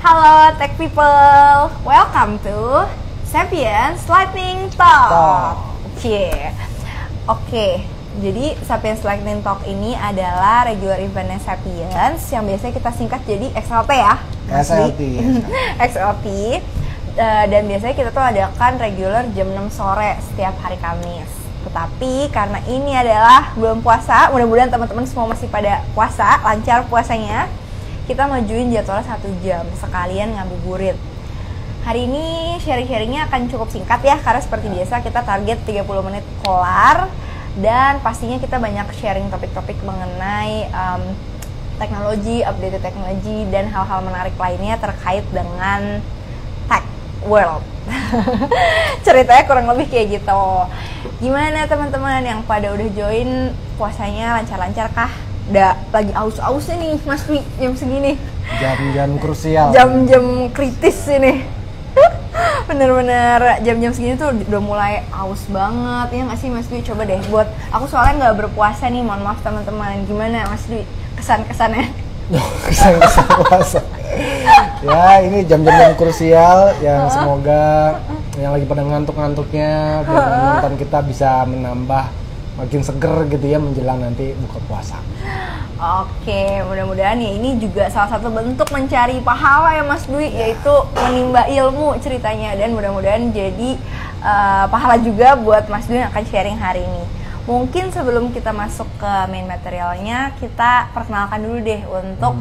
Halo Tech People, welcome to Sapiens Lightning Talk. Oke, jadi Sapiens Lightning Talk ini adalah regular eventnya Sapiens yang biasanya kita singkat jadi XLT ya. XLT. Dan biasanya kita tuh adakan regular jam 6 sore setiap hari Kamis. Tetapi karena ini adalah bulan puasa, mudah-mudahan teman-teman semua masih pada puasa, lancar puasanya, kita majuin jadwalnya 1 jam, sekalian ngabuburit. Hari ini sharing-sharingnya akan cukup singkat ya, karena seperti biasa kita target 30 menit kelar. Dan pastinya kita banyak sharing topik-topik mengenai teknologi, update teknologi, dan hal-hal menarik lainnya terkait dengan tech world. Ceritanya kurang lebih kayak gitu. Gimana teman-teman yang pada udah join puasanya lancar-lancar kah? Udah lagi aus-ausnya nih Mas Dwi jam segini. Jam-jam krusial. Jam-jam kritis ini. Bener-bener jam-jam segini tuh udah mulai aus banget. Ya nggak sih Mas Dwi? Coba deh buat aku soalnya nggak berpuasa nih, mohon maaf teman-teman. Gimana Mas Dwi kesan-kesannya? Kesan-kesan puasa. Ya ini jam-jam krusial yang semoga yang lagi pada ngantuk-ngantuknya biar nonton kita bisa menambah makin seger gitu ya menjelang nanti buka puasa. Oke, mudah-mudahan ya ini juga salah satu bentuk mencari pahala ya Mas Dwi, yaitu menimba ilmu ceritanya, dan mudah-mudahan jadi pahala juga buat Mas Dwi yang akan sharing hari ini. Mungkin sebelum kita masuk ke main materialnya, kita perkenalkan dulu deh untuk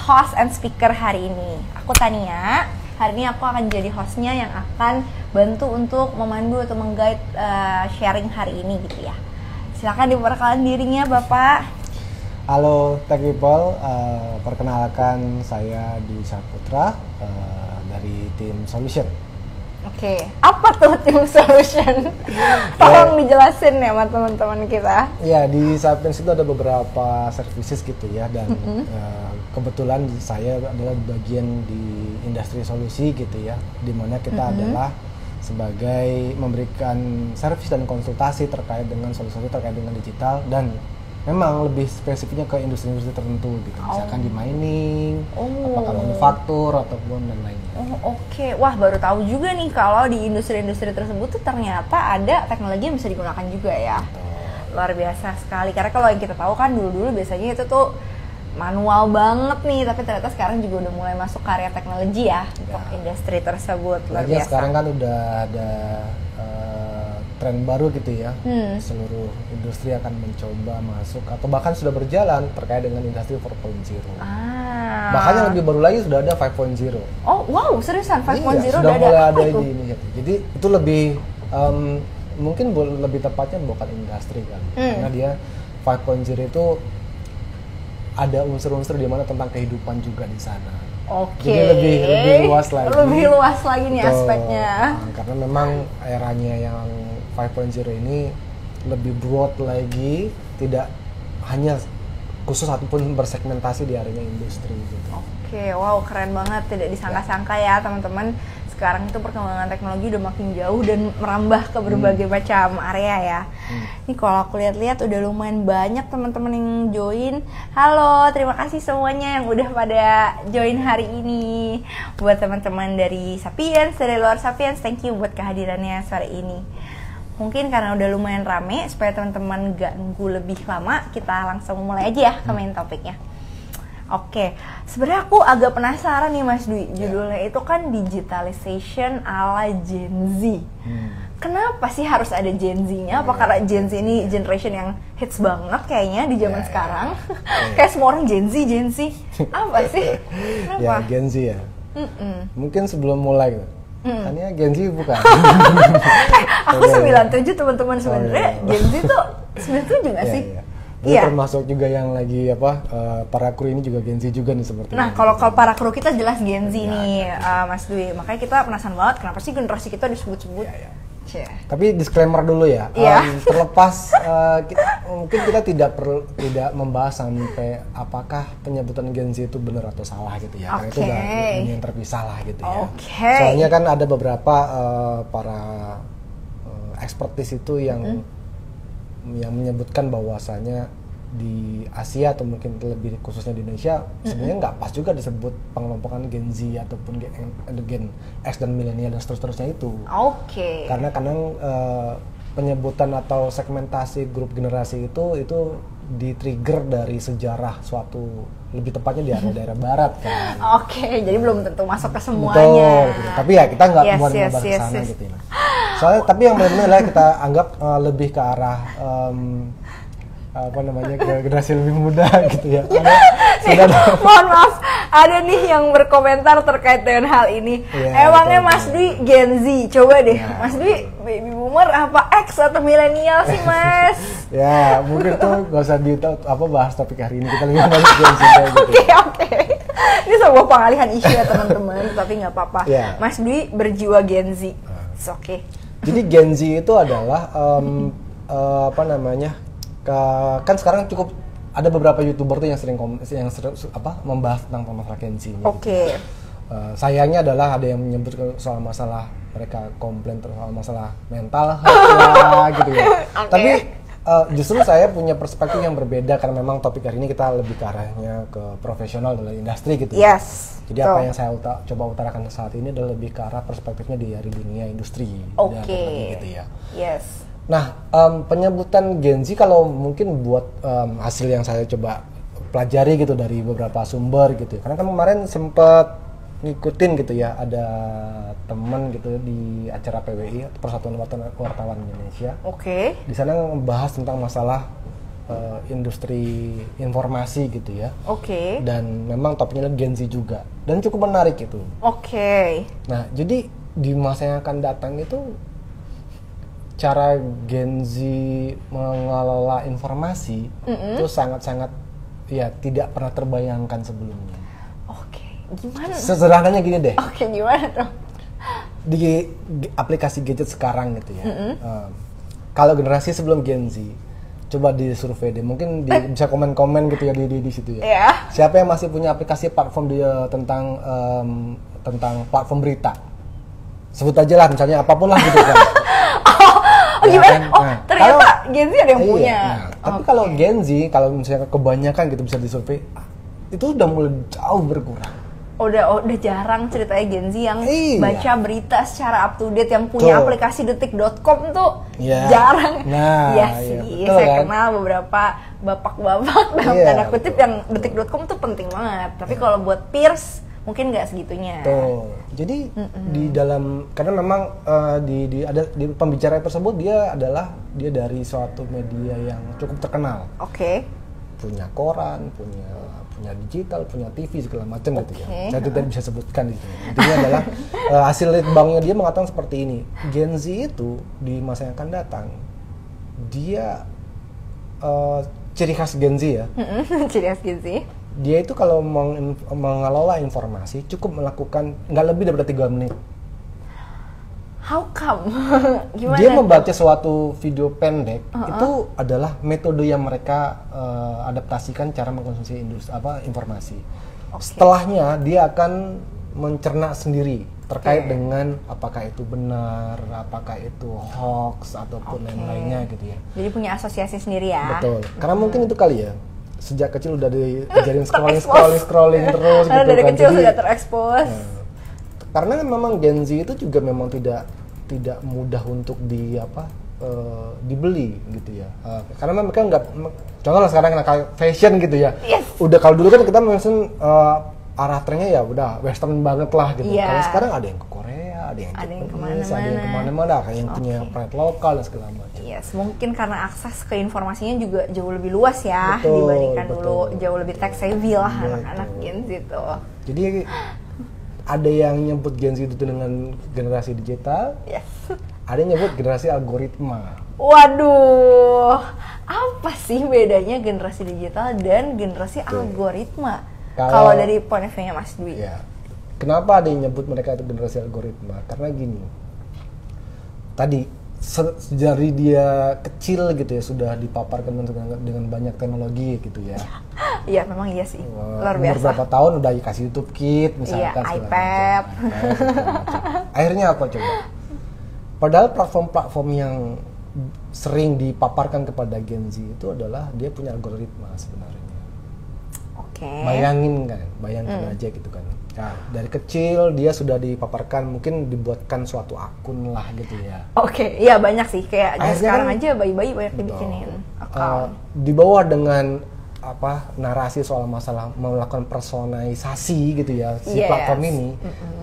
host and speaker hari ini. Aku Tania. Hari ini aku akan jadi hostnya yang akan bantu untuk memandu atau meng-guide sharing hari ini gitu ya. Silakan diperkenalkan dirinya Bapak. Halo Tech People, perkenalkan saya Dwi Saputra dari tim Solution. Oke, apa tuh tim Solution? Tolong dijelasin ya sama teman-teman kita. Ya, di Sapiens itu ada beberapa services gitu ya, dan kebetulan saya adalah bagian di industri solusi gitu ya, dimana kita adalah sebagai memberikan servis dan konsultasi terkait dengan solusi terkait dengan digital, dan memang lebih spesifiknya ke industri-industri tertentu gitu, misalkan di mining, apakah manufaktur ataupun dan lainnya. Oke. Wah, baru tahu juga nih kalau di industri-industri tersebut tuh ternyata ada teknologi yang bisa digunakan juga ya. Luar biasa sekali, karena kalau yang kita tahu kan dulu-dulu biasanya itu tuh manual banget nih, tapi ternyata sekarang juga udah mulai masuk karya teknologi ya untuk industri tersebut. Luar biasa. Sekarang kan udah ada tren baru gitu ya, seluruh industri akan mencoba masuk atau bahkan sudah berjalan terkait dengan industri 4.0. Bahkan yang lebih baru lagi sudah ada 5.0. Oh wow, seriusan 5.0 sudah udah mulai ada itu? ini. Jadi itu lebih mungkin lebih tepatnya bukan industri kan, karena dia 5.0 itu ada unsur-unsur di mana tentang kehidupan juga di sana. Oke. Jadi lebih luas lagi. Lebih luas lagi nih aspeknya. Karena memang eranya yang 5.0 ini lebih broad lagi, tidak hanya khusus ataupun bersegmentasi di area industri gitu. Oke, wow keren banget, tidak disangka-sangka ya teman-teman. Sekarang itu perkembangan teknologi udah makin jauh dan merambah ke berbagai macam area ya. Ini kalau aku lihat-lihat udah lumayan banyak teman-teman yang join. Halo, terima kasih semuanya yang udah pada join hari ini. Buat teman-teman dari Sapiens, dari luar Sapiens, thank you buat kehadirannya sore ini. Mungkin karena udah lumayan rame, supaya teman-teman gak nunggu lebih lama, kita langsung mulai aja ya ke main topiknya. Oke, sebenarnya aku agak penasaran nih Mas Dwi, judulnya itu kan digitalization ala Gen Z. Kenapa sih harus ada Gen Z-nya? Apa karena Gen Z ini generation yang hits banget kayaknya di zaman sekarang? Kayak semua orang Gen Z. Apa sih? Kenapa? Ya, Gen Z ya. Mungkin sebelum mulai Tania Gen Z bukan? Aku 97 teman-teman, sebenarnya Gen Z tuh 97 nggak sih? Iya. Termasuk juga yang lagi para kru ini juga Gen Z juga nih seperti. Nah kalau para kru kita jelas Gen Z nih Mas Dwi, makanya kita penasaran banget kenapa sih generasi kita disebut-sebut. Tapi disclaimer dulu ya, terlepas mungkin kita tidak membahas sampai apakah penyebutan Gen Z itu benar atau salah gitu ya, karena itu udah yang terpisah lah gitu ya. Soalnya kan ada beberapa para expertise itu yang menyebutkan bahwasanya di Asia atau mungkin lebih khususnya di Indonesia sebenarnya nggak pas juga disebut pengelompokan Gen Z ataupun Gen X dan milenial dan seterusnya itu. Oke. Karena kadang penyebutan atau segmentasi grup generasi itu di-trigger dari sejarah suatu, lebih tepatnya di daerah barat kan. Oke, jadi belum tentu masuk ke semuanya. Betul, gitu. Tapi ya kita nggak buat ngebar ke sana gitu ya. Soalnya tapi yang benar-benar adalah kita anggap lebih ke arah generasi lebih muda gitu ya. Sudah Mohon maaf, ada nih yang berkomentar terkait dengan hal ini. Ya, Emangnya betul, Mas Dwi Gen Z? Coba deh, Ya. Mas Dwi baby boomer apa X atau milenial sih Mas? ya mungkin tuh gak usah bahas topik hari ini, kita lebih banyak Gen Z gitu. Oke. Ini sebuah pengalihan isu ya teman-teman, tapi nggak apa-apa. Ya. Mas Dwi berjiwa Gen Z. It's okay. Jadi Gen Z itu adalah kan sekarang cukup ada beberapa YouTuber tuh yang sering membahas tentang masalah Gen Z. Oke. Sayangnya adalah ada yang menyebut soal masalah mereka komplain soal masalah mental health lah gitu ya. Oke. Tapi justru saya punya perspektif yang berbeda karena memang topik hari ini kita lebih ke arahnya ke profesional dalam industri gitu. Yes. Jadi apa yang saya coba utarakan saat ini adalah lebih ke arah perspektifnya dari dunia industri. Oke. Gitu ya. Yes. Nah, penyebutan Gen Z kalau mungkin buat hasil yang saya coba pelajari gitu dari beberapa sumber gitu. Karena kan kemarin sempat ngikutin gitu ya, ada teman gitu di acara PWI, Persatuan Wartawan Indonesia. Oke. Di sana membahas tentang masalah industri informasi gitu ya. Oke. Dan memang topiknya Gen Z juga. Dan cukup menarik itu. Oke. Nah, jadi di masa yang akan datang itu cara Gen Z mengelola informasi itu sangat-sangat ya tidak pernah terbayangkan sebelumnya. Oke. Gimana? Sesederhananya gini deh. Oke, gimana tuh? Di aplikasi gadget sekarang gitu ya. Kalau generasi sebelum Gen Z, coba di survei deh. Mungkin bisa komen-komen gitu ya di situ ya. Yeah. Siapa yang masih punya aplikasi platform tentang platform berita? Sebut aja lah misalnya apapun lah gitu kan. Oh gimana? Kan? Oh Nah, ternyata Gen Z ada yang iya, punya. nah, tapi kalau Gen Z, kalau misalnya kebanyakan gitu bisa disurvei, itu udah mulai jauh berkurang. Udah jarang ceritanya Gen Z yang Iya. baca berita secara up to date, yang punya Tuh. aplikasi detik.com tuh Iya. jarang. Nah, ya iya, sih, betul saya kan? kenal beberapa bapak-bapak dalam Iya, tanda kutip betul. yang detik.com tuh penting banget. Tapi kalau buat peers mungkin nggak segitunya. Tuh. Jadi di dalam karena memang di pembicara tersebut dia dari suatu media yang cukup terkenal. Oke. Punya koran, punya digital, punya TV segala macam gitu ya. Oke. Saya tidak bisa sebutkan di sini. Intinya adalah hasil litbangnya dia mengatakan seperti ini. Gen Z itu di masa yang akan datang dia ciri khas Gen Z ya. Ciri khas Gen Z. Dia itu kalau mengelola informasi cukup melakukan nggak lebih daripada 3 menit. How come? Gimana? Dia membaca suatu video pendek itu adalah metode yang mereka adaptasikan cara mengkonsumsi informasi. Okay. Setelahnya dia akan mencerna sendiri terkait dengan apakah itu benar, apakah itu hoax ataupun lain-lainnya gitu ya. Jadi punya asosiasi sendiri ya. Betul. Karena mungkin itu kali ya. Sejak kecil udah diajarin scrolling terus gitu dari kan. kecil Jadi, sudah terekspos. karena memang Gen Z itu juga memang tidak mudah untuk dibeli gitu ya. Karena mereka nggak, contohnya sekarang kayak fashion gitu ya. Yes. Udah kalau dulu kan kita mesen arah trennya ya udah western banget lah gitu. Yeah. Kalau sekarang ada yang ke Korea, ada yang Jepang, ada yang kemana-mana, kayak yang punya pride lokal dan segala macam. Yes, mungkin karena akses ke informasinya juga jauh lebih luas ya. Betul, dibandingkan betul. dulu, jauh lebih tech savvy lah Betul. anak-anak Gen Z itu. Jadi ada yang nyebut Gen Z itu dengan generasi digital, Yes. ada yang nyebut generasi algoritma. Waduh, apa sih bedanya generasi digital dan generasi algoritma? Kalau dari point of view-nya Mas Dwi. Ya. Kenapa ada yang nyebut mereka itu generasi algoritma? Karena gini, tadi dari dia kecil gitu ya sudah dipaparkan dengan banyak teknologi gitu ya. Iya, memang iya sih. Luar Umur biasa. berapa tahun udah dikasih YouTube Kid misalkan. Iya, segala iPad. macam. Akhirnya apa coba? Padahal platform-platform yang sering dipaparkan kepada Gen Z itu adalah dia punya algoritma sebenarnya. Oke. Bayangkan aja gitu kan. Nah, dari kecil dia sudah dipaparkan, mungkin dibuatkan suatu akun lah gitu ya. Oke, iya banyak sih, kayak sekarang kan, aja bayi-bayi banyak dibikinin account. Dibawa dengan narasi soal masalah melakukan personalisasi gitu ya si platform ini,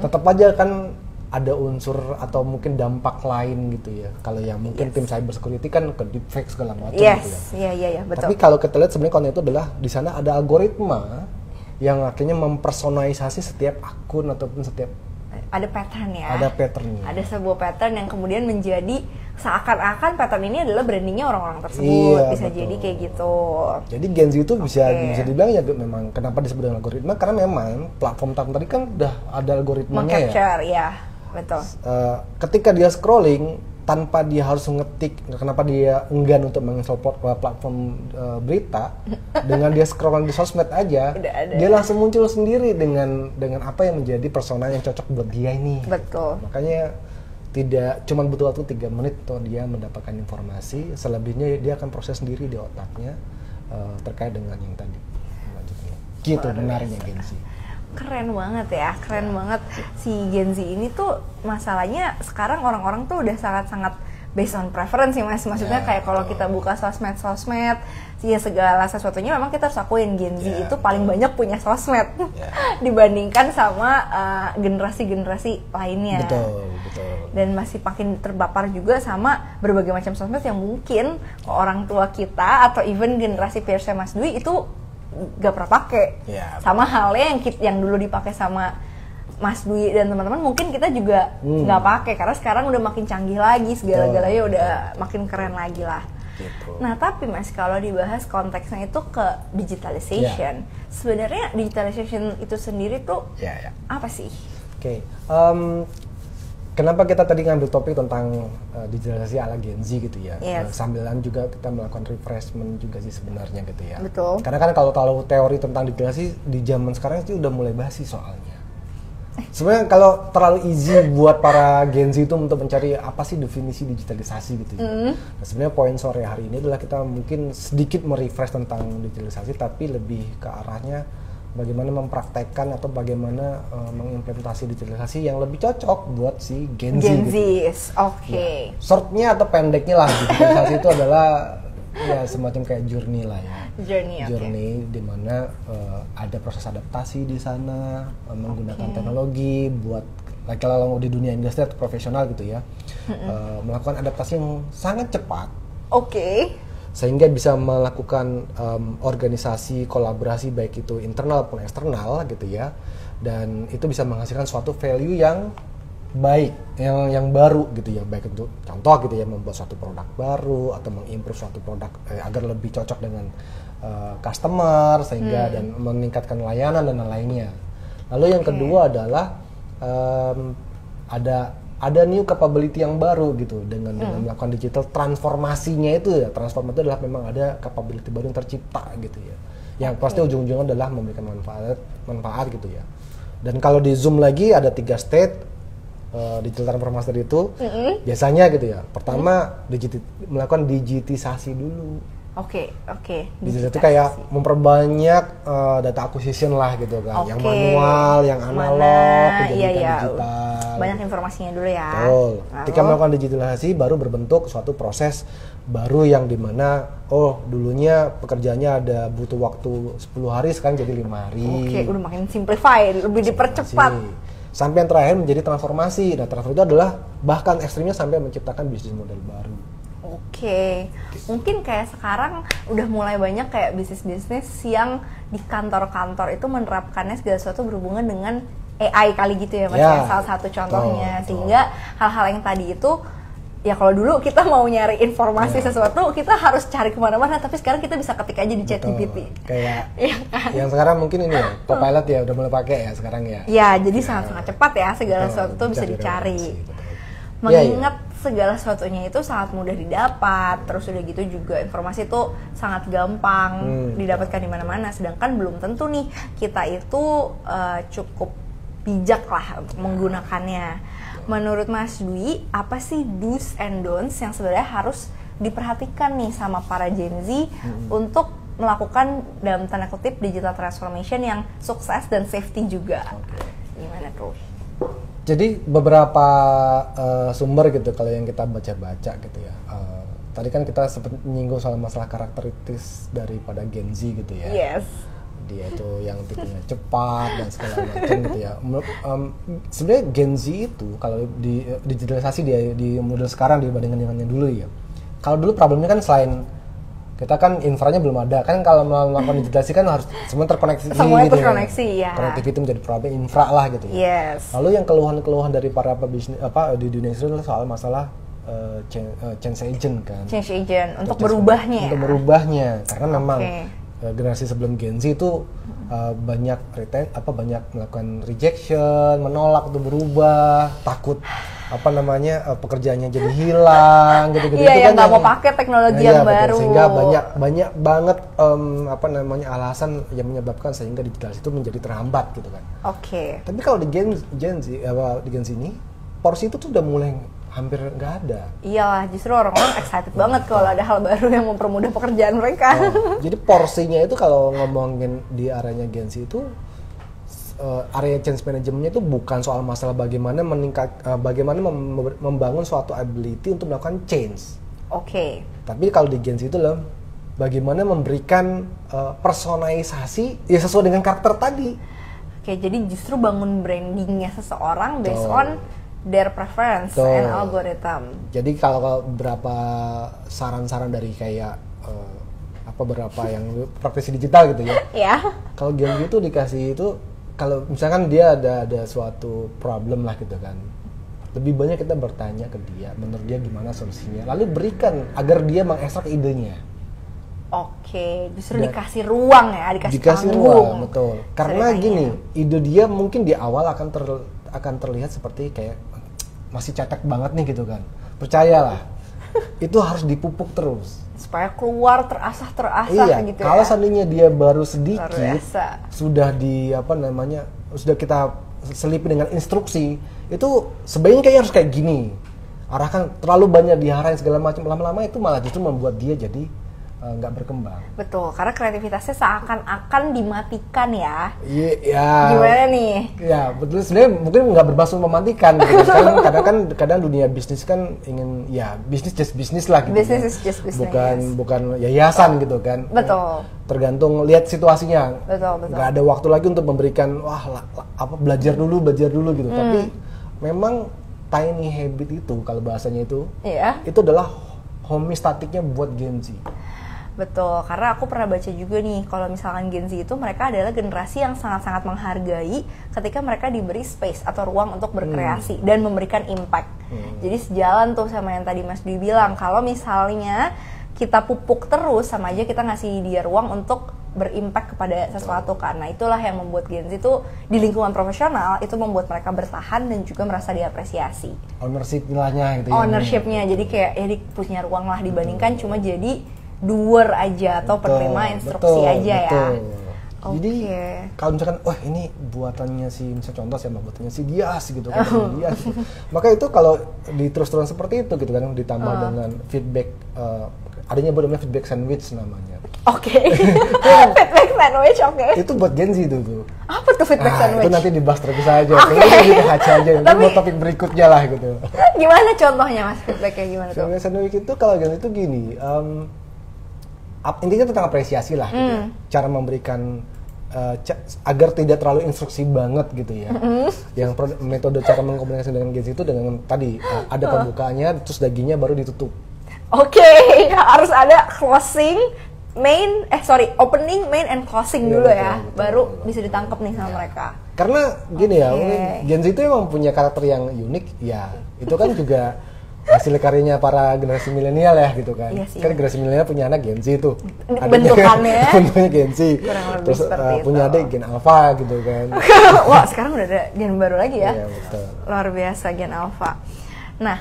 tetap aja kan ada unsur atau mungkin dampak lain gitu ya. Kalau yang mungkin tim cyber security kan ke deepfake segala macam gitu ya. Iya, betul. Tapi kalau kita lihat sebenarnya konten itu adalah di sana ada algoritma yang akhirnya mempersonalisasi setiap akun ataupun setiap ada pattern ya. Ada patternnya. Ada sebuah pattern yang kemudian menjadi seakan-akan pattern ini adalah brandingnya orang-orang tersebut. Bisa betul. Jadi kayak gitu. Jadi Gen Z itu bisa dibilang ya memang kenapa disebut dengan algoritma, karena memang platform tadi kan udah ada algoritmanya meng-capture, ya. Betul. Ketika dia scrolling tanpa dia harus ngetik, kenapa dia enggan untuk menginstall platform berita, dengan dia scroll di sosmed aja, dia langsung muncul sendiri dengan apa yang menjadi persona yang cocok buat dia ini. Betul. Makanya tidak cuma butuh waktu 3 menit untuk dia mendapatkan informasi, selebihnya dia akan proses sendiri di otaknya terkait dengan yang tadi. Gitu benarnya Gen Z. Keren banget ya, keren banget si Gen Z ini tuh. Masalahnya sekarang orang-orang tuh udah sangat-sangat based on preference sih Mas. Maksudnya kayak kalau kita buka sosmed ya segala sesuatunya memang kita harus akuin Gen Z itu paling banyak punya sosmed dibandingkan sama generasi-generasi lainnya. Betul. Dan masih makin terbapar juga sama berbagai macam sosmed yang mungkin orang tua kita atau even generasi peersnya Mas Dwi itu gak pernah pakai. Sama halnya yang dulu dipakai sama Mas Dwi dan teman-teman, mungkin kita juga nggak pakai karena sekarang udah makin canggih lagi, segala-galanya udah makin keren lagi lah. Gitu. Nah tapi Mas, kalau dibahas konteksnya itu ke digitalization, sebenarnya digitalization itu sendiri tuh apa sih? Oke. Kenapa kita tadi ngambil topik tentang digitalisasi ala Gen Z gitu ya? Sambilan juga kita melakukan refreshment juga sih sebenarnya gitu ya. Betul. Karena kan kalau teori tentang digitalisasi di zaman sekarang sih udah mulai basi soalnya. Sebenarnya kalau terlalu easy buat para Gen Z itu untuk mencari apa sih definisi digitalisasi gitu ya. Nah, sebenarnya poin sore hari ini adalah kita mungkin sedikit merefresh tentang digitalisasi, tapi lebih ke arahnya bagaimana mempraktekkan atau bagaimana mengimplementasi digitalisasi yang lebih cocok buat si Gen Z. Oke. Shortnya atau pendeknya lah, digitalisasi itu adalah ya semacam kayak journey lah ya. Journey di mana ada proses adaptasi di sana, menggunakan teknologi buat kalau di dunia industri atau profesional gitu ya, melakukan adaptasi yang sangat cepat. Sehingga bisa melakukan organisasi kolaborasi baik itu internal maupun eksternal gitu ya, dan itu bisa menghasilkan suatu value yang baik, yang baru gitu ya, baik untuk contoh gitu ya, membuat suatu produk baru atau mengimprove suatu produk agar lebih cocok dengan customer sehingga dan meningkatkan layanan dan lainnya. Lalu yang kedua adalah ada new capability yang baru gitu dengan melakukan digital transformasinya itu ya. Transformasi itu adalah memang ada capability baru yang tercipta gitu ya. Yang pasti ujung-ujungnya adalah memberikan manfaat gitu ya. Dan kalau di zoom lagi ada 3 state digital transformasi tadi itu. Biasanya gitu ya. Pertama melakukan digitisasi dulu. Digitalisasi itu kayak memperbanyak data acquisition lah gitu kan. Yang manual, yang analog, dijadikan digital. Banyak informasinya dulu ya. Betul. Ketika melakukan digitalisasi baru berbentuk suatu proses baru yang dimana dulunya pekerjaannya ada butuh waktu 10 hari sekarang jadi 5 hari. Udah makin simplify, lebih dipercepat. Sampai yang terakhir menjadi transformasi. Nah, transformasi itu adalah bahkan ekstrimnya sampai menciptakan bisnis model baru. Mungkin kayak sekarang udah mulai banyak kayak bisnis-bisnis yang di kantor-kantor itu menerapkannya segala sesuatu berhubungan dengan AI kali gitu ya Mas, salah satu contohnya. Sehingga hal-hal yang tadi itu ya kalau dulu kita mau nyari informasi sesuatu kita harus cari kemana-mana, tapi sekarang kita bisa ketik aja di ChatGPT. Kayak yang sekarang mungkin ini ya, Copilot ya udah mulai pakai ya sekarang ya. Jadi sangat-sangat cepat ya, segala sesuatu bisa dicari. Mengingat segala sesuatunya itu sangat mudah didapat, terus udah gitu juga informasi itu sangat gampang didapatkan di mana-mana. Sedangkan belum tentu nih kita itu cukup bijak lah untuk menggunakannya. Menurut Mas Dwi, apa sih do's and don'ts yang sebenarnya harus diperhatikan nih sama para Gen Z untuk melakukan dalam tanda kutip digital transformation yang sukses dan safety juga. Gimana tuh? Jadi beberapa sumber gitu kalau yang kita baca-baca gitu ya. Tadi kan kita sempat menyinggung soal masalah karakteristik daripada Gen Z gitu ya. Yes. Dia itu yang tipenya cepat dan segala macam gitu ya. Sebenarnya Gen Z itu kalau di digitalisasi dia di model sekarang dibandingkan dengan yang dulu ya. Kalau dulu problemnya kan selain kita kan infranya belum ada kan, kalau melakukan digitalisasi kan harus semua terkoneksi. Semuanya gitu terkoneksi ya. Connectivity menjadi problem infra lah gitu ya. Yes. Lalu yang keluhan-keluhan dari para pebisnis di dunia itu soal masalah change agent kan. Change agent untuk berubahnya. Untuk merubahnya karena memang generasi sebelum Gen Z itu banyak banyak melakukan rejection, menolak untuk berubah, takut pekerjaannya jadi hilang gitu-gitu. Iya, yang nggak mau pakai teknologi yang baru. Sehingga banyak banget alasan yang menyebabkan sehingga digitalisasi itu menjadi terhambat gitu kan. Tapi kalau di Gen Z ini porsi itu tuh udah mulai hampir nggak ada. Iyalah, justru orang-orang excited banget kalau ada hal baru yang mempermudah pekerjaan mereka. Jadi porsinya itu kalau ngomongin di areanya Gen Z itu area change manajemennya itu bukan soal masalah bagaimana membangun suatu ability untuk melakukan change. Tapi kalau di Gen Z itu loh, bagaimana memberikan personalisasi ya sesuai dengan karakter tadi. Jadi justru bangun brandingnya seseorang based on their preference and algorithm. Jadi kalau beberapa saran-saran dari kayak beberapa yang praktisi digital gitu ya. Kalau Gen Z itu dikasih itu, kalau misalkan dia ada suatu problem lah gitu kan, lebih banyak kita bertanya ke dia, menurut dia gimana solusinya, lalu berikan agar dia mengekstrak idenya. Justru dikasih ruang ya, dikasih ruang, betul. Karena gini, ide dia mungkin di awal akan terlihat seperti kayak masih cetek banget nih gitu kan. Percayalah, itu harus dipupuk terus supaya keluar terasah gitu. Kalau seandainya dia baru sedikit sudah sudah kita selipi dengan instruksi, itu sebaiknya kayak harus kayak gini. Arahkan terlalu banyak diarahin segala macam, lama-lama itu malah justru membuat dia jadi nggak berkembang. Betul, karena kreativitasnya seakan-akan dimatikan ya. Iya. Gimana nih? Ya betul, sebenarnya mungkin nggak bermaksud mematikan. Gitu. Kadang dunia bisnis kan ingin bisnis just bisnis lah gitu. Business is just business. Bukan yayasan gitu kan. Betul. Tergantung lihat situasinya. Betul. Nggak ada waktu lagi untuk memberikan belajar dulu gitu. Tapi memang tiny habit itu kalau bahasanya itu adalah homeostatiknya buat Gen Z. Betul, karena aku pernah baca juga nih kalau misalkan Gen Z itu mereka adalah generasi yang sangat-sangat menghargai ketika mereka diberi space atau ruang untuk berkreasi dan memberikan impact. Jadi sejalan tuh sama yang tadi Mas Dwi bilang, kalau misalnya kita pupuk terus, sama aja kita ngasih dia ruang untuk berimpact kepada sesuatu. Karena itulah yang membuat Gen Z itu di lingkungan profesional itu membuat mereka bertahan dan juga merasa diapresiasi. Ownership nilainya gitu ya. Ownershipnya, jadi kayak punya ruang lah dibandingkan cuma jadi doer aja atau penerima instruksi aja ya. Jadi kalau misalkan ini buatannya buatannya si Dias gitu kan, Dias. Maka itu kalau diterus-terusan seperti itu gitu kan, ditambah dengan feedback, adanya namanya feedback sandwich namanya. Feedback sandwich, Itu buat Gen Z tuh. Apa tuh feedback sandwich? Itu nanti dibahas terus aja. Kita kaca aja. Itu buat topik berikutnya lah gitu. Gimana contohnya Mas, feedbacknya gimana tuh? Feedback sandwich itu kalau Gen Z itu gini, intinya tentang apresiasi lah gitu ya. Cara memberikan agar tidak terlalu instruksi banget gitu ya. Yang metode cara mengkomunikasi dengan Gen Z itu dengan tadi ada pembukaannya, terus dagingnya baru ditutup. Harus ada opening, main, and closing dulu ya. Baru bisa ditangkap nih sama mereka. Karena gini ya, Gen Z itu emang punya karakter yang unik ya. Itu kan juga hasil karyanya para generasi milenial ya gitu kan. Kan generasi milenial punya anak Gen Z tuh. Bentuknya Gen Z. Terus punya adik Gen Alpha gitu kan. Wah, sekarang udah ada gen baru lagi ya. Iya, betul. Luar biasa Gen Alpha. Nah,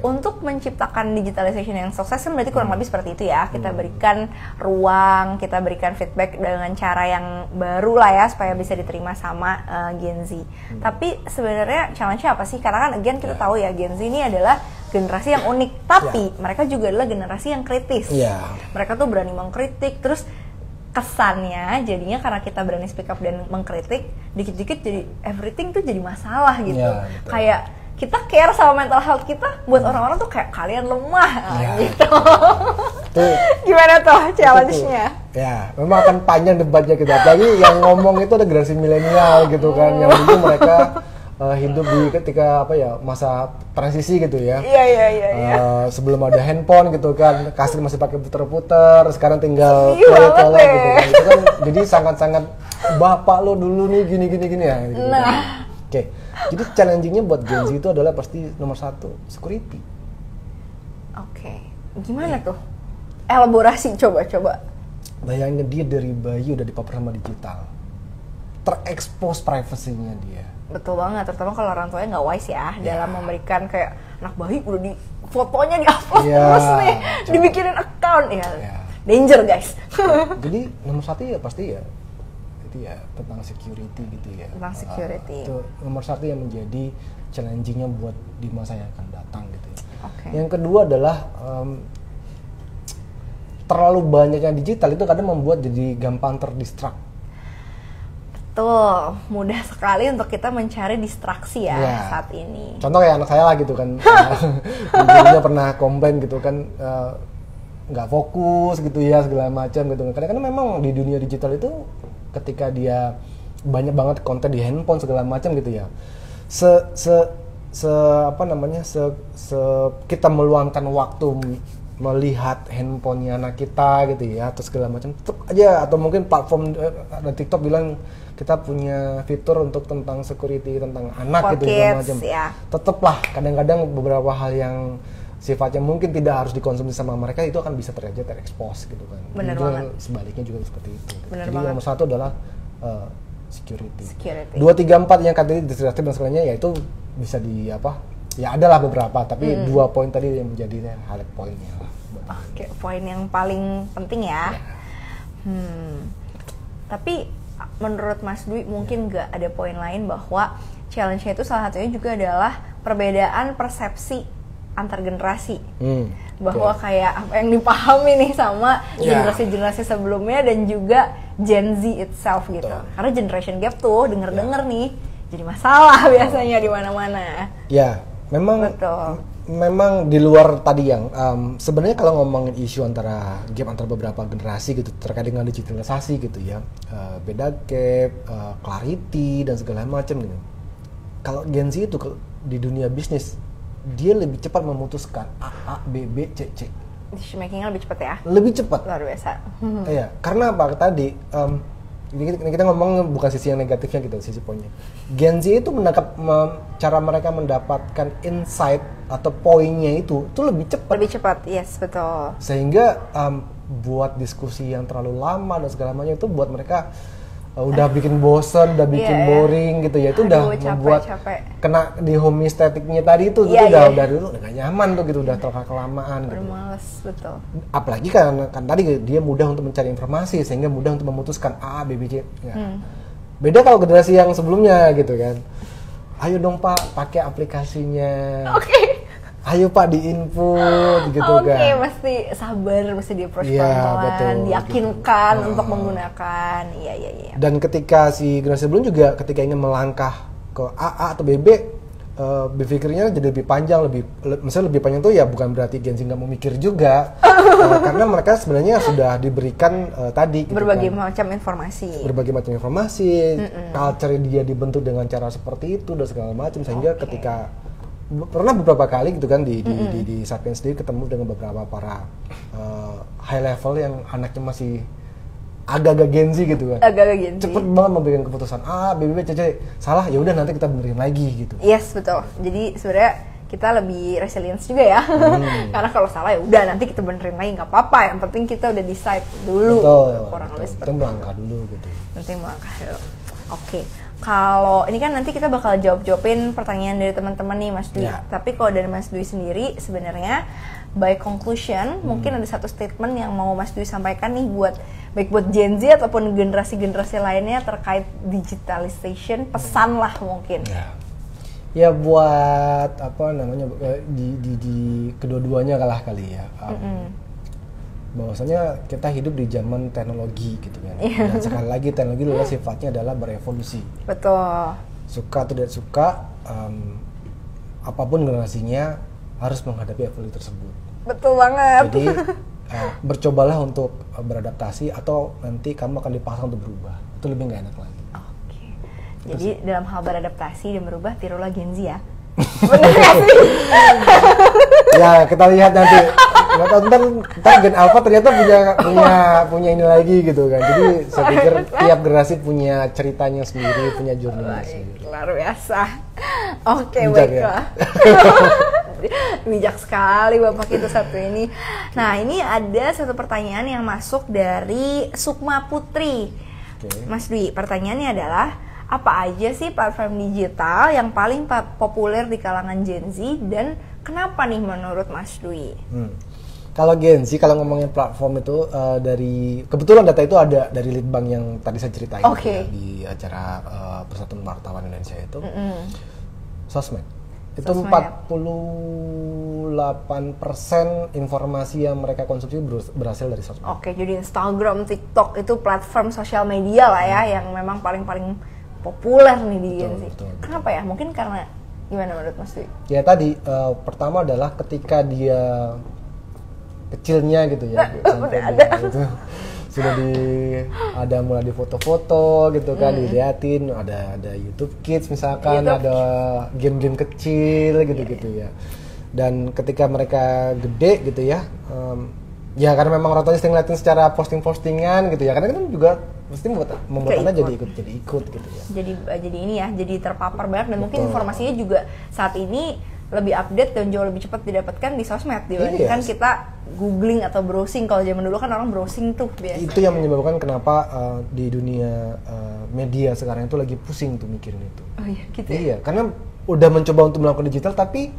untuk menciptakan digitalization yang sukses kan berarti kurang lebih seperti itu ya. Kita berikan ruang, kita berikan feedback dengan cara yang baru lah ya supaya bisa diterima sama Gen Z. Tapi sebenarnya challenge-nya apa sih? Karena kan again kita tahu ya Gen Z ini adalah generasi yang unik, tapi mereka juga adalah generasi yang kritis. Mereka tuh berani mengkritik, terus kesannya jadinya karena kita berani speak up dan mengkritik, dikit-dikit jadi everything tuh jadi masalah gitu. Kayak kita care sama mental health kita, buat orang-orang tuh kayak kalian lemah gitu. Gimana tuh challenge-nya? Ya, memang akan panjang debatnya kita. Apalagi yang ngomong itu ada generasi milenial gitu kan, yang dulu mereka hidup di ketika masa transisi gitu ya. Sebelum ada handphone gitu kan, kaset masih pakai puter-puter, sekarang tinggal play gitu kan. Itu kan jadi sangat-sangat bapak lo dulu nih gini ya. Gitu kan. Oke, jadi challenging-nya buat Gen Z itu adalah pasti nomor 1, security. Oke, gimana tuh? Elaborasi coba. Bayangin dia dari bayi udah dipaper sama digital, terekspos privasinya dia. Betul banget, terutama kalau orang tuanya nggak wise ya dalam memberikan kayak anak bayi udah di fotonya di-upload terus nih, dibikinin account danger guys. Jadi nomor 1 ya pasti ya tentang security gitu ya. Tentang security. Itu nomor 1 yang menjadi challenging-nya buat di masa yang akan datang gitu ya. Yang kedua adalah terlalu banyaknya digital itu kadang membuat jadi gampang terdistract. Betul, mudah sekali untuk kita mencari distraksi saat ini. Contoh kayak anak saya lah gitu kan, ibunya pernah komplain gitu kan, nggak fokus gitu ya segala macam gitu. Kadang-kadang memang di dunia digital itu ketika dia banyak banget konten di handphone segala macam gitu ya, kita meluangkan waktu melihat handphonenya anak kita gitu ya atau segala macam, tetap aja, atau mungkin platform ada TikTok bilang kita punya fitur untuk tentang security tentang anak gitu segala macam, tetaplah kadang-kadang beberapa hal yang sifatnya mungkin tidak harus dikonsumsi sama mereka itu akan bisa terekspos gitu kan. Bener banget. Sebaliknya juga seperti itu. Bener Jadi banget. nomor 1 adalah security. 2, 3, 4 yang tadi distraksi dan sebagainya ya itu bisa ya adalah beberapa, tapi 2 poin tadi yang menjadi highlight poinnya lah. Oke, poin yang paling penting ya. Tapi menurut Mas Dwi mungkin nggak ada poin lain bahwa challenge-nya itu salah satunya juga adalah perbedaan persepsi antar generasi, bahwa kayak apa yang dipahami nih sama generasi-generasi sebelumnya dan juga Gen Z itself gitu. Karena generation gap tuh denger-denger nih jadi masalah biasanya di mana-mana. Ya, memang di luar tadi yang sebenarnya kalau ngomongin isu gap antara beberapa generasi gitu terkait dengan digitalisasi gitu ya, beda gap, clarity dan segala macam gitu. Kalau Gen Z itu di dunia bisnis dia lebih cepat memutuskan A, B, B, C, C. Decision making-nya lebih cepat ya? Lebih cepat. Luar biasa. Iya, karena apa tadi? Ini kita ngomong bukan sisi yang negatifnya gitu, sisi poinnya. Gen Z itu cara mereka mendapatkan insight atau poinnya itu lebih cepat. Lebih cepat, yes, betul. Sehingga buat diskusi yang terlalu lama dan segala macam itu buat mereka udah bikin bosen, udah bikin boring gitu ya, itu udah membuat kena di homeostaticnya tadi itu udah dulu udah gak nyaman tuh gitu, udah terlalu kelamaan gitu. Udah males, betul. Apalagi kan tadi dia mudah untuk mencari informasi sehingga mudah untuk memutuskan A, B, B, C. Ya. Beda kalau generasi yang sebelumnya gitu kan. Ayo dong Pak, pakai aplikasinya. Ayo Pak di-input gitu kan. Mesti sabar, mesti di-approach pelan-pelan, diyakinkan untuk menggunakan. Iya. Dan ketika si generasi sebelum juga ketika ingin melangkah ke A atau BB, berpikirnya jadi lebih panjang, misalnya lebih panjang tuh ya bukan berarti Gen Z nggak mau mikir juga, karena mereka sebenarnya sudah diberikan tadi gitu berbagai kan, macam informasi, culture dia dibentuk dengan cara seperti itu dan segala macam, sehingga ketika pernah beberapa kali gitu kan di Sapiens sendiri ketemu dengan beberapa para high level yang anaknya masih agak-agak Gen Z gitu kan. Agak-agak Gen Z. Cepet banget memberikan keputusan A, B, B, C, C. Salah ya udah nanti kita benerin lagi gitu. Yes, betul. Jadi sebenarnya kita lebih resilience juga ya. Karena kalau salah ya udah nanti kita benerin lagi, nggak apa-apa. Yang penting kita udah decide dulu. Kurang lebih seperti itu. Melangkah dulu gitu. Penting melangkah dulu. Oke. Kalau ini kan nanti kita bakal jawabin pertanyaan dari teman-teman nih Mas Dwi. Tapi kalau dari Mas Dwi sendiri sebenarnya by conclusion mungkin ada satu statement yang mau Mas Dwi sampaikan nih baik buat Gen Z ataupun generasi-generasi lainnya terkait digitalization, pesan lah mungkin. Ya buat apa namanya di kedua-duanya kali ya. Bahwasanya kita hidup di zaman teknologi gitu kan. Dan sekali lagi teknologi adalah sifatnya adalah berevolusi. Betul. Suka atau tidak suka, apapun generasinya harus menghadapi evolusi tersebut. Betul banget. Jadi bercobalah untuk beradaptasi atau nanti kamu akan dipaksa untuk berubah. Itu lebih nggak enak lagi. Jadi dalam hal beradaptasi dan berubah, tirulah Gen Z ya. Bener gak sih? Ya kita lihat nanti. Ntar Gen Alpha ternyata punya ini lagi gitu kan. Jadi saya pikir tiap generasi punya ceritanya sendiri, punya journey-nya sendiri. Luar biasa. Oke, Bijak, baiklah. Bijak sekali Bapak itu satu ini. Nah, ini ada satu pertanyaan yang masuk dari Sukma Putri. Mas Dwi, pertanyaannya adalah, apa aja sih platform digital yang paling populer di kalangan Gen Z dan kenapa nih menurut Mas Dwi? Kalau Gen Z, kalau ngomongin platform itu dari kebetulan data itu ada dari Litbang yang tadi saya ceritain ya, di acara Persatuan Wartawan Indonesia itu. Sosmed. Itu 48% informasi yang mereka konsumsi berasal dari sosmed. Oke, jadi Instagram, TikTok itu platform sosial media lah ya yang memang paling populer nih di Gen Z. Kenapa ya? Mungkin karena gimana menurut Mas Dwi? Ya tadi pertama adalah ketika dia kecilnya gitu ya, sampai dia sudah ada mulai di foto-foto gitu kan, diliatin ada YouTube Kids misalkan, ada game-game kecil gitu ya. Dan ketika mereka gede gitu ya, ya karena memang orang tuanya sering ngeliatin secara postingan gitu ya, karena kan juga pasti membuat anak jadi ikut gitu ya. Jadi ini ya, jadi terpapar banyak dan mungkin informasinya juga saat ini lebih update dan jauh lebih cepat didapatkan di sosmed dibandingkan kita googling atau browsing. Kalau zaman dulu kan orang browsing tuh biasa. Itu yang menyebabkan kenapa di dunia media sekarang itu lagi pusing tuh mikirin itu. Oh iya, gitu. Iya, karena udah mencoba untuk melakukan digital tapi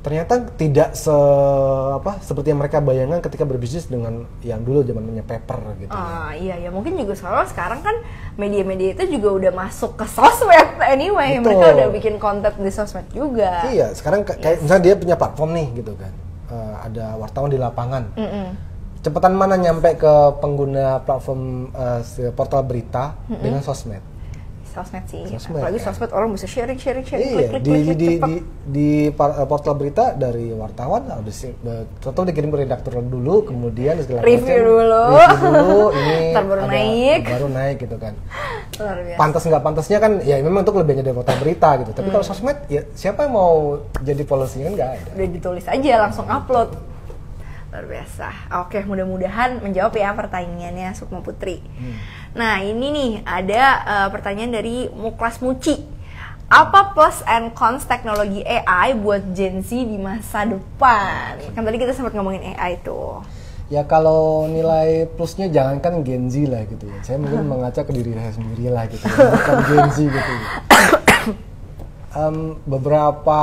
ternyata tidak seperti yang mereka bayangkan ketika berbisnis dengan yang dulu zamannya paper gitu. Iya, mungkin juga soalnya sekarang kan media-media itu juga udah masuk ke sosmed anyway. Betul. Mereka udah bikin konten di sosmed juga. Iya, sekarang kayak misalnya dia punya platform nih gitu kan. Ada wartawan di lapangan. Cepetan mana nyampe ke pengguna platform portal berita dengan sosmed? Sosmed sih, apalagi sosmed orang bisa sharing, klik di portal berita dari wartawan, atau dikirim ke redaktur dulu, kemudian segala review dulu, ini baru naik gitu kan. Pantas nggak pantasnya kan, ya memang untuk lebihnya dari portal berita gitu. Tapi kalau sosmed, ya siapa yang mau jadi policy kan nggak ada. Udah ditulis aja langsung upload. Luar biasa. Oke, mudah-mudahan menjawab ya pertanyaannya Sukma Putri. Nah, ini nih ada pertanyaan dari Muklas Muci. Apa plus and cons teknologi AI buat Gen Z di masa depan? Kan tadi kita sempat ngomongin AI tuh. Ya kalau nilai plusnya jangankan Gen Z lah gitu ya. Saya mungkin mengaca ke diri saya sendiri lah gitu ya. Bukan Gen Z gitu ya. Beberapa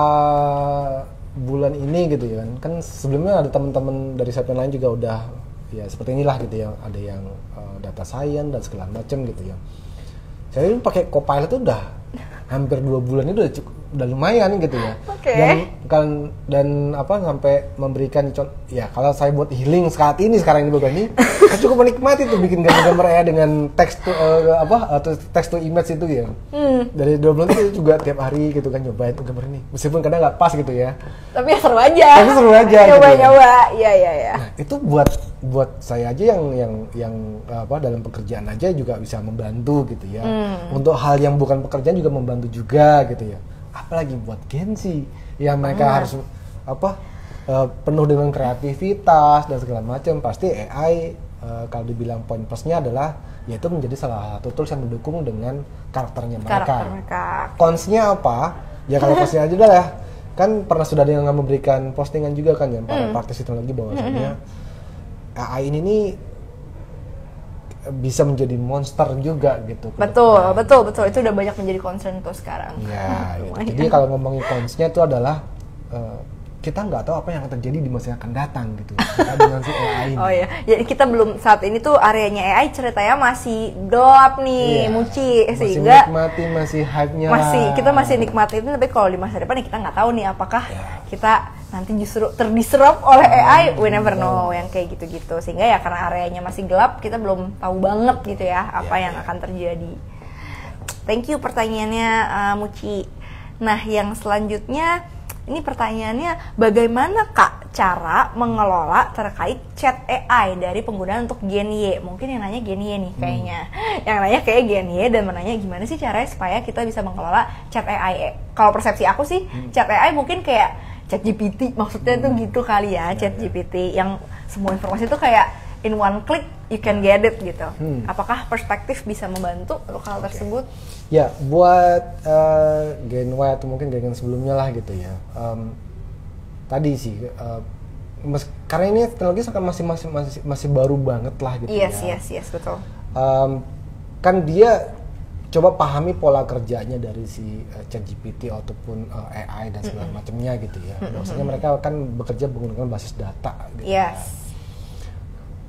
bulan ini gitu ya kan sebelumnya ada teman-teman dari segmen lain juga udah ya seperti inilah gitu ya, ada yang data science dan segala macam gitu ya. Saya ini pakai Copilot itu udah hampir 2 bulan itu udah lumayan gitu ya. Dan sampai memberikan ya kalau saya buat healing sekarang ini saya cukup menikmati tuh bikin gambar-gambar AI dengan text to image itu ya. Dari 2 bulan itu juga tiap hari gitu kan nyobain gambar ini, meskipun kadang nggak pas gitu ya, tapi ya seru aja nyoba ya. Nah, itu buat saya aja yang dalam pekerjaan aja juga bisa membantu gitu ya. Untuk hal yang bukan pekerjaan juga membantu juga gitu ya. Apalagi buat Gen Z yang mereka harus penuh dengan kreativitas dan segala macam, pasti AI kalau dibilang poin plusnya adalah yaitu menjadi salah satu tools yang mendukung dengan karakternya mereka. Consnya apa? Ya kalau consnya aja udah ya. Kan pernah sudah ada yang memberikan postingan juga kan ya para praktisi teknologi bahwasanya AI ini nih bisa menjadi monster juga gitu. Betul. Itu udah banyak menjadi concern tuh sekarang. Ya, gitu. Jadi kalau ngomongin consnya itu adalah kita nggak tahu apa yang akan terjadi di masa yang akan datang gitu dengan si AI ini. Oh ya, jadi kita belum saat ini tuh areanya AI ceritanya masih gelap nih, Muci, sehingga masih nikmati, masih hype-nya kita masih nikmati itu, tapi kalau di masa depan ya kita nggak tahu nih apakah kita nanti justru terdisrupt oleh AI, we never know yang kayak gitu-gitu. Sehingga ya karena areanya masih gelap, kita belum tahu banget gitu ya apa yang akan terjadi. Thank you pertanyaannya Muci. Nah, yang selanjutnya ini pertanyaannya, bagaimana Kak cara mengelola terkait chat AI dari penggunaan untuk Gen Y? Mungkin yang nanya Gen Y nih kayaknya. Yang nanya kayak Gen Y dan menanya gimana sih caranya supaya kita bisa mengelola chat AI. Kalau persepsi aku sih, chat AI mungkin kayak chat GPT, maksudnya tuh gitu kali ya, chat GPT yang semua informasi tuh kayak in one click you can get it gitu. Apakah perspektif bisa membantu untuk hal tersebut? Ya, buat Gen Y atau mungkin gen sebelumnya lah gitu ya. Tadi sih, karena ini teknologi masih baru banget lah gitu ya. Yes, betul. Kan dia coba pahami pola kerjanya dari si ChatGPT ataupun AI dan segala macamnya gitu ya. Maksudnya mereka kan bekerja menggunakan basis data gitu. Yes.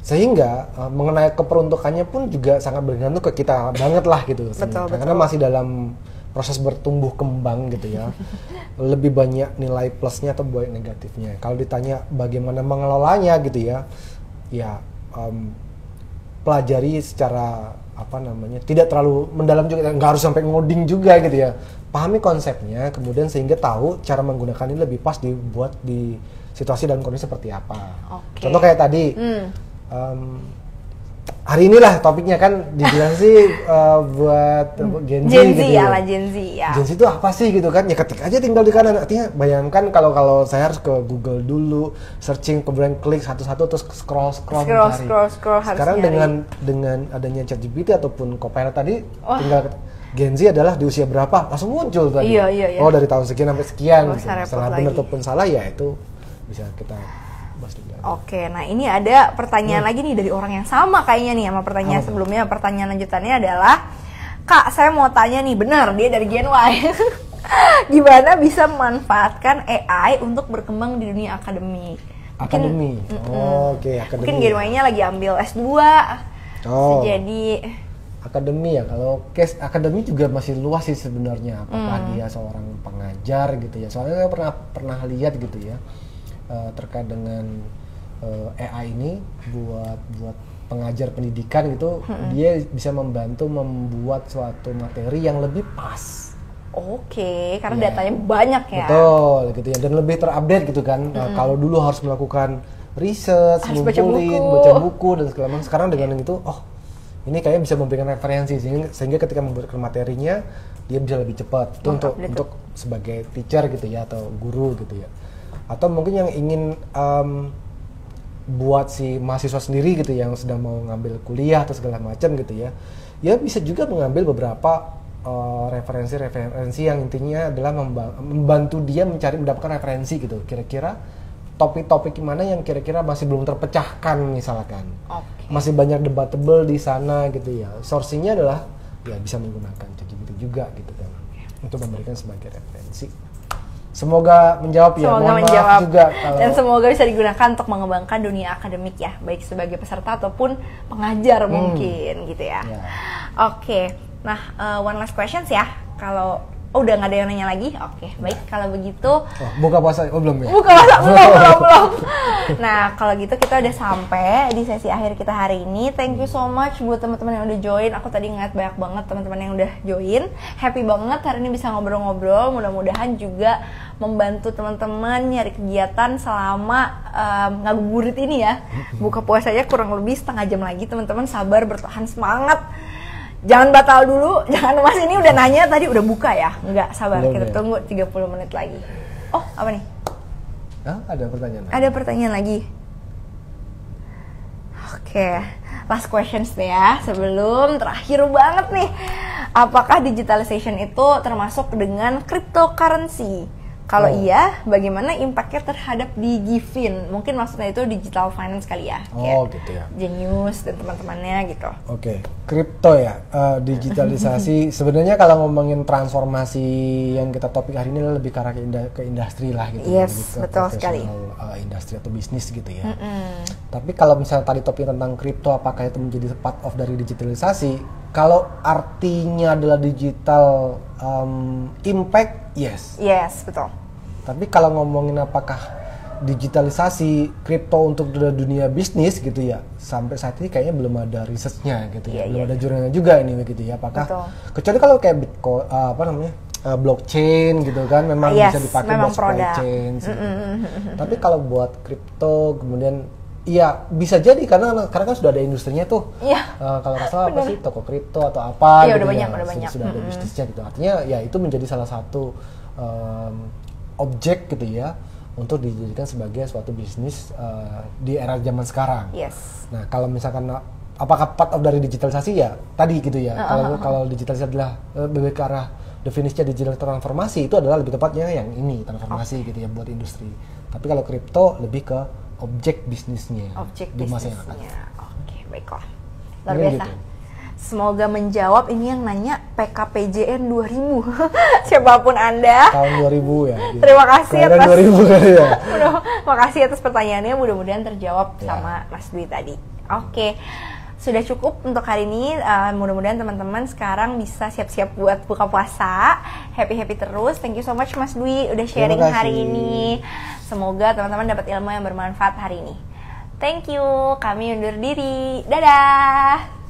Sehingga mengenai keperuntukannya pun juga sangat bergantung ke kita banget lah gitu. Betul. Karena masih dalam proses bertumbuh kembang gitu ya. Lebih banyak nilai plusnya atau banyak negatifnya. Kalau ditanya bagaimana mengelolanya gitu ya, pelajari secara tidak terlalu mendalam juga, nggak harus sampai ngoding juga gitu ya. Pahami konsepnya, kemudian sehingga tahu cara menggunakan ini lebih pas dibuat di situasi dan kondisi seperti apa. Contoh kayak tadi. Hari inilah topiknya kan dibilang sih buat Gen Z gitu ya. Gen Z ya. Gen Z itu apa sih gitu kan? Ya ketik aja tinggal di kanan. Artinya bayangkan kalau saya harus ke Google dulu, searching, kemudian klik satu-satu terus scroll Sekarang dengan adanya ChatGPT ataupun Copilot tadi, tinggal Gen Z adalah di usia berapa langsung muncul tadi. Iya. Oh, dari tahun sekian sampai sekian. Salah benar ataupun salah ya itu bisa kita bahas juga. Oke, nah ini ada pertanyaan lagi nih dari orang yang sama kayaknya nih sama pertanyaan sebelumnya. Pertanyaan lanjutannya adalah, Kak, saya mau tanya nih, benar dia dari Gen Y. Gimana bisa memanfaatkan AI untuk berkembang di dunia akademik? Akademi. Oke, akademi. Mungkin Gen Y-nya lagi ambil S2. Jadi akademi ya, kalau case akademi juga masih luas sih sebenarnya. Apakah dia seorang pengajar gitu ya? Soalnya saya pernah lihat gitu ya. Terkait dengan AI ini buat pengajar pendidikan gitu, dia bisa membantu membuat suatu materi yang lebih pas. Oke, karena datanya banyak ya. Betul, gitu ya, dan lebih terupdate gitu kan. Kalau dulu harus melakukan riset, ngumpulin, baca buku dan segala macam. Sekarang dengan itu, ini kayaknya bisa memberikan referensi sehingga ketika membuat materinya dia bisa lebih cepat. Itu untuk sebagai teacher gitu ya, atau guru gitu ya. Atau mungkin yang ingin buat si mahasiswa sendiri gitu yang sedang mau ngambil kuliah atau segala macam gitu ya, ya bisa juga mengambil beberapa referensi yang intinya adalah membantu dia mendapatkan referensi gitu. Kira-kira topik-topik mana yang kira-kira masih belum terpecahkan misalkan, masih banyak debatable di sana gitu ya. Sourcingnya adalah ya bisa menggunakan ChatGPT juga gitu kan, untuk memberikan sebagai referensi. Semoga menjawab ya. Semoga menjawab juga dan semoga bisa digunakan untuk mengembangkan dunia akademik ya, baik sebagai peserta ataupun pengajar mungkin gitu ya. Oke, nah one last questions ya. Kalau udah nggak ada yang nanya lagi, oke, baik kalau begitu. Buka puasa, belum ya? Buka puasa belum. Nah kalau gitu kita udah sampai di sesi akhir kita hari ini. Thank you so much buat teman-teman yang udah join. Aku tadi ngeliat banyak banget teman-teman yang udah join. Happy banget hari ini bisa ngobrol-ngobrol. Mudah-mudahan juga membantu teman-teman nyari kegiatan selama ngabuburit ini ya. Buka puasanya kurang lebih setengah jam lagi. Teman-teman sabar, bertahan, semangat. Jangan batal dulu, jangan Mas ini udah nanya tadi udah buka ya? Enggak, sabar, kita tunggu 30 menit lagi. Oh, apa nih? Ada pertanyaan lagi. Ada pertanyaan lagi. Oke, last questions deh ya, sebelum terakhir banget nih. Apakah digitalization itu termasuk dengan cryptocurrency? Kalau iya, bagaimana impactnya terhadap Digivin? Mungkin maksudnya itu digital finance kali ya? Gitu ya. Genius dan teman-temannya gitu. Oke, kripto ya, digitalisasi. Sebenarnya kalau ngomongin transformasi yang kita topik hari ini lebih ke arah ke industri lah gitu. Yes, ke betul sekali. Industri atau bisnis gitu ya. Tapi kalau misalnya tadi topik tentang kripto, apakah itu menjadi part of dari digitalisasi? Kalau artinya adalah digital impact, yes. Yes, betul. Tapi kalau ngomongin apakah digitalisasi kripto untuk dunia bisnis gitu ya, sampai saat ini kayaknya belum ada risetnya gitu ya, belum ada jurnalnya juga ini gitu ya. Apakah kecuali kalau kayak Bitcoin, blockchain gitu kan, memang bisa dipakai buat supply chain. Tapi kalau buat kripto kemudian iya bisa jadi karena kan sudah ada industrinya tuh. Kalau nggak salah apa sih toko kripto atau apa gitu udah banyak. Sudah ada bisnisnya gitu. Artinya ya itu menjadi salah satu objek gitu ya untuk dijadikan sebagai suatu bisnis di era zaman sekarang. Yes. Nah kalau misalkan apakah part of dari digitalisasi ya tadi gitu ya. Kalau digitalisasi adalah lebih ke arah definisinya digital transformasi, itu adalah lebih tepatnya yang ini transformasi gitu ya buat industri. Tapi kalau kripto lebih ke objek bisnisnya. Di masa yang akan. Oke, baiklah. Luar biasa. Gitu. Semoga menjawab ini yang nanya PKPJN 2000. Siapapun Anda. Tahun 2000 ya. Gitu. Terima kasih atas 2000 kali ya. Makasih atas pertanyaannya, mudah-mudahan terjawab sama Mas Dwi tadi. Oke. Sudah cukup untuk hari ini. Mudah-mudahan teman-teman sekarang bisa siap-siap buat buka puasa. Happy-happy terus. Thank you so much Mas Dwi udah sharing hari ini. Semoga teman-teman dapat ilmu yang bermanfaat hari ini. Thank you. Kami undur diri. Dadah.